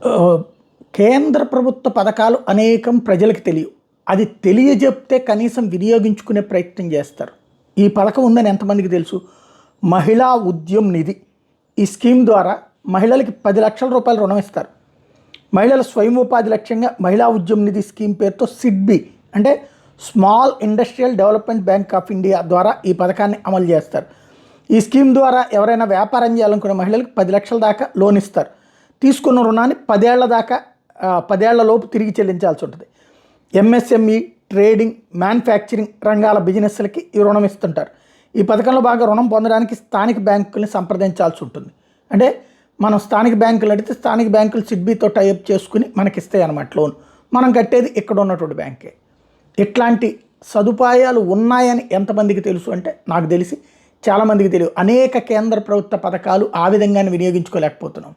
ఆహ్, కేంద్ర ప్రభుత్వ పథకాలు అనేకం ప్రజలకు తెలియవు. అది తెలియజెప్తే కనీసం వినియోగించుకునే ప్రయత్నం చేస్తారు. ఈ పథకం ఉందని ఎంతమందికి తెలుసు? మహిళా ఉద్యమ్ నిధి. ఈ స్కీమ్ ద్వారా మహిళలకి రూ. 10,00,000 రుణం ఇస్తారు. మహిళల స్వయం ఉపాధి లక్ష్యంగా మహిళా ఉద్యమ్ నిధి స్కీమ్ పేరుతో సిడ్బి అంటే small industrial development bank of India ద్వారా ఈ పథకాన్ని అమలు చేస్తారు. ఈ స్కీమ్ ద్వారా ఎవరైనా వ్యాపారం చేయాలనుకునే మహిళలకు 10,00,000 దాకా లోన్ ఇస్తారు. తీసుకున్న రుణాన్ని 10 ఏళ్ల దాకా 10 ఏళ్లలోపు తిరిగి చెల్లించాల్సి ఉంటుంది. ఎంఎస్ఎంఈ, ట్రేడింగ్, మ్యానుఫ్యాక్చరింగ్ రంగాల బిజినెస్లకి ఈ రుణం ఇస్తుంటారు. ఈ పథకంలో బాగా రుణం పొందడానికి స్థానిక బ్యాంకుల్ని సంప్రదించాల్సి ఉంటుంది. అంటే మనం స్థానిక బ్యాంకులు అడిగితే స్థానిక బ్యాంకులు సిడ్బీతో టైఅప్ చేసుకుని మనకి ఇస్తాయి అన్నమాట లోన్. మనం కట్టేది ఇక్కడ ఉన్నటువంటి బ్యాంకే. ఇట్లాంటి సదుపాయాలు ఉన్నాయని ఎంతమందికి తెలుసు అంటే నాకు తెలిసి చాలామందికి తెలియదు. అనేక కేంద్ర ప్రభుత్వ పథకాలు ఆ విధంగానే వినియోగించుకోలేకపోతున్నాం.